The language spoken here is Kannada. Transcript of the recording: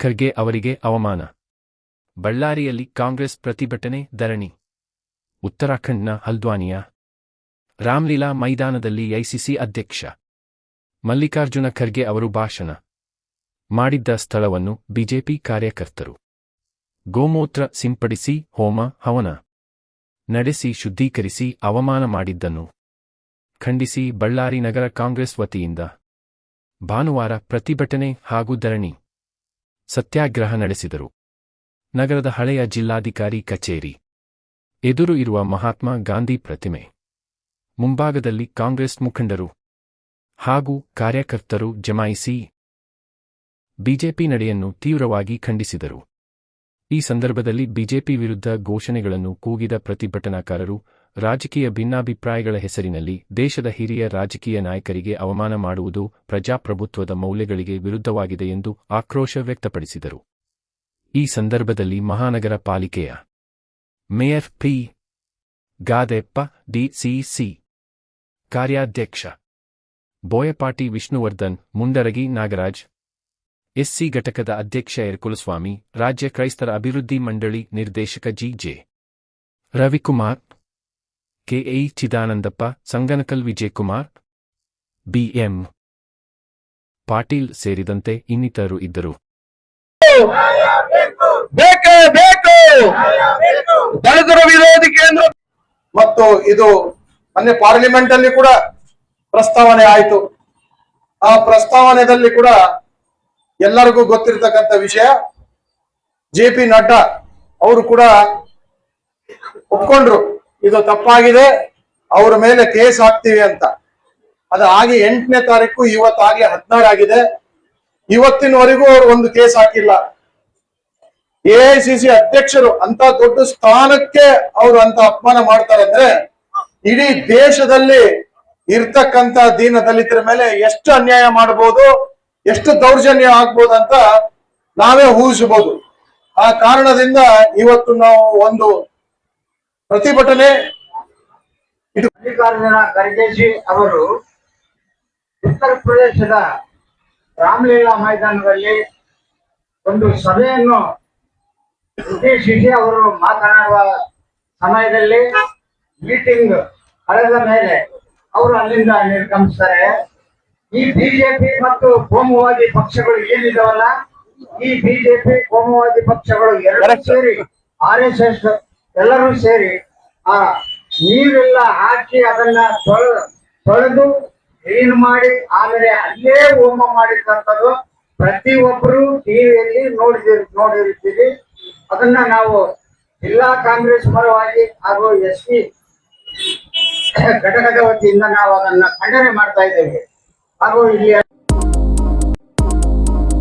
ಖರ್ಗೆ ಅವರಿಗೆ ಅವಮಾನ. ಬಳ್ಳಾರಿಯಲ್ಲಿ ಕಾಂಗ್ರೆಸ್ ಪ್ರತಿಭಟನೆ ಧರಣಿ. ಉತ್ತರಾಖಂಡ್ನ ಹಲ್ದ್ವಾನಿಯ ರಾಮ್ಲೀಲಾ ಮೈದಾನದಲ್ಲಿ ಐಸಿಸಿ ಅಧ್ಯಕ್ಷ ಮಲ್ಲಿಕಾರ್ಜುನ ಖರ್ಗೆ ಅವರು ಭಾಷಣ ಮಾಡಿದ್ದ ಸ್ಥಳವನ್ನು ಬಿಜೆಪಿ ಕಾರ್ಯಕರ್ತರು ಗೋಮೂತ್ರ ಸಿಂಪಡಿಸಿ ಹೋಮ ಹವನ ನಡೆಸಿ ಶುದ್ಧೀಕರಿಸಿ ಅವಮಾನ ಮಾಡಿದ್ದನ್ನು ಖಂಡಿಸಿ ಬಳ್ಳಾರಿ ನಗರ ಕಾಂಗ್ರೆಸ್ ವತಿಯಿಂದ ಭಾನುವಾರ ಪ್ರತಿಭಟನೆ ಹಾಗೂ ಧರಣಿ ಸತ್ಯಾಗ್ರಹ ನಡೆಸಿದರು. ನಗರದ ಹಳೆಯ ಜಿಲ್ಲಾಧಿಕಾರಿ ಕಚೇರಿ ಎದುರು ಇರುವ ಮಹಾತ್ಮ ಗಾಂಧಿ ಪ್ರತಿಮೆ ಮುಂಭಾಗದಲ್ಲಿ ಕಾಂಗ್ರೆಸ್ ಮುಖಂಡರು ಹಾಗೂ ಕಾರ್ಯಕರ್ತರು ಜಮಾಯಿಸಿ ಬಿಜೆಪಿ ನಡೆಯನ್ನು ತೀವ್ರವಾಗಿ ಖಂಡಿಸಿದರು. ಈ ಸಂದರ್ಭದಲ್ಲಿ ಬಿಜೆಪಿ ವಿರುದ್ಧ ಘೋಷಣೆಗಳನ್ನು ಕೂಗಿದ ಪ್ರತಿಭಟನಾಕಾರರು ರಾಜಕೀಯ ಭಿನ್ನಾಭಿಪ್ರಾಯಗಳ ಹೆಸರಿನಲ್ಲಿ ದೇಶದ ಹಿರಿಯ ರಾಜಕೀಯ ನಾಯಕರಿಗೆ ಅವಮಾನ ಮಾಡುವುದು ಪ್ರಜಾಪ್ರಭುತ್ವದ ಮೌಲ್ಯಗಳಿಗೆ ವಿರುದ್ಧವಾಗಿದೆ ಎಂದು ಆಕ್ರೋಶ ವ್ಯಕ್ತಪಡಿಸಿದರು. ಈ ಸಂದರ್ಭದಲ್ಲಿ ಮಹಾನಗರ ಪಾಲಿಕೆಯ ಮೇಯರ್ ಪಿ. ಗಾದೆಪ್ಪ, ಡಿಸಿಸಿ ಕಾರ್ಯಾಧ್ಯಕ್ಷ ಬೋಯಪಾಟಿ ವಿಷ್ಣುವರ್ಧನ್, ಮುಂಡರಗಿ ನಾಗರಾಜ್, ಎಸ್ಸಿ ಘಟಕದ ಅಧ್ಯಕ್ಷ ಯರ್ಕುಲಸ್ವಾಮಿ, ರಾಜ್ಯ ಕ್ರೈಸ್ತರ ಅಭಿವೃದ್ಧಿ ಮಂಡಳಿ ನಿರ್ದೇಶಕ ಜಿ.ಜೆ. ರವಿಕುಮಾರ್, ಕೆ.ಐ. ಚಿದಾನಂದಪ್ಪ, ಸಂಗನಕಲ್ ವಿಜಯಕುಮಾರ್, ಬಿ.ಎಂ. ಪಾಟೀಲ್ ಸೇರಿದಂತೆ ಇನ್ನಿತರರು ಇದ್ದರು. ಬೇಕೇ ಬೇಕು ದಲಿತರ ವಿರೋಧಿ ಕೇಂದ್ರ ಮತ್ತು ಇದು ಮೊನ್ನೆ ಪಾರ್ಲಿಮೆಂಟ್ ಅಲ್ಲಿ ಕೂಡ ಪ್ರಸ್ತಾವನೆ ಆಯಿತು. ಆ ಪ್ರಸ್ತಾವನೆಯಲ್ಲಿ ಕೂಡ ಎಲ್ಲರಿಗೂ ಗೊತ್ತಿರತಕ್ಕಂಥ ವಿಷಯ, ಜೆ.ಪಿ. ನಡ್ಡಾ ಅವರು ಕೂಡ ಒಪ್ಕೊಂಡ್ರು ಇದು ತಪ್ಪಾಗಿದೆ, ಅವರ ಮೇಲೆ ಕೇಸ್ ಹಾಕ್ತೀವಿ ಅಂತ. ಅದು ಆಗಿ 8ನೇ ತಾರೀಕು, ಇವತ್ತಾಗ್ಲೇ 16 ಆಗಿದೆ. ಇವತ್ತಿನವರೆಗೂ ಅವರು ಒಂದು ಕೇಸ್ ಹಾಕಿಲ್ಲ. ಎಐಸಿಸಿ ಅಧ್ಯಕ್ಷರು ಅಂತ ದೊಡ್ಡ ಸ್ಥಾನಕ್ಕೆ ಅವರು ಅಂತ ಅಪಮಾನ ಮಾಡ್ತಾರೆ ಅಂದ್ರೆ ಇಡೀ ದೇಶದಲ್ಲಿ ಇರ್ತಕ್ಕಂತ ದೀನ ದಲಿತರ ಮೇಲೆ ಎಷ್ಟು ಅನ್ಯಾಯ ಮಾಡಬಹುದು, ಎಷ್ಟು ದೌರ್ಜನ್ಯ ಆಗ್ಬೋದು ಅಂತ ನಾವೇ ಊಹಿಸಬಹುದು. ಆ ಕಾರಣದಿಂದ ಇವತ್ತು ನಾವು ಒಂದು ಪ್ರತಿಭಟನೆ ಮಲ್ಲಿಕಾರ್ಜುನ ಖರ್ಗೆ ಅವರು ಉತ್ತರ ಪ್ರದೇಶದ ರಾಮ್ಲೀಲಾ ಮೈದಾನದಲ್ಲಿ ಒಂದು ಸಭೆಯನ್ನು ಉದ್ದೇಶಿಸಿ ಅವರು ಮಾತನಾಡುವ ಸಮಯದಲ್ಲಿ ಮೀಟಿಂಗ್ ಕಳೆದ ಮೇಲೆ ಅವರು ಅಲ್ಲಿಂದ ನಿರ್ಗಮಿಸ್ತಾರೆ. ಈ ಬಿಜೆಪಿ ಮತ್ತು ಕೋಮುವಾದಿ ಪಕ್ಷಗಳು ಏನಿದಾವಲ್ಲ, ಈ ಬಿಜೆಪಿ ಕೋಮುವಾದಿ ಪಕ್ಷಗಳು ಎರಡು ಸೇರಿ RSS ಎಲ್ಲರೂ ಸೇರಿ ಆ ನೀರೆಲ್ಲ ಹಾಕಿ ಅದನ್ನ ತೊಳೆದು ಕ್ಲೀನ್ ಮಾಡಿ ಆಮೇಲೆ ಅಲ್ಲೇ ಹೋಮ ಮಾಡಿದಂಥದ್ದು ಪ್ರತಿಯೊಬ್ಬರು ಟಿವಿಯಲ್ಲಿ ನೋಡಿರ್ತೀವಿ. ಅದನ್ನ ನಾವು ಜಿಲ್ಲಾ ಕಾಂಗ್ರೆಸ್ ಪರವಾಗಿ ಹಾಗೂ ಎಸ್ಪಿ ಘಟಕದ ವತಿಯಿಂದ ನಾವು ಅದನ್ನ ಖಂಡನೆ ಮಾಡ್ತಾ ಇದ್ದೇವೆ. ಹಾಗೂ ಇಲ್ಲಿ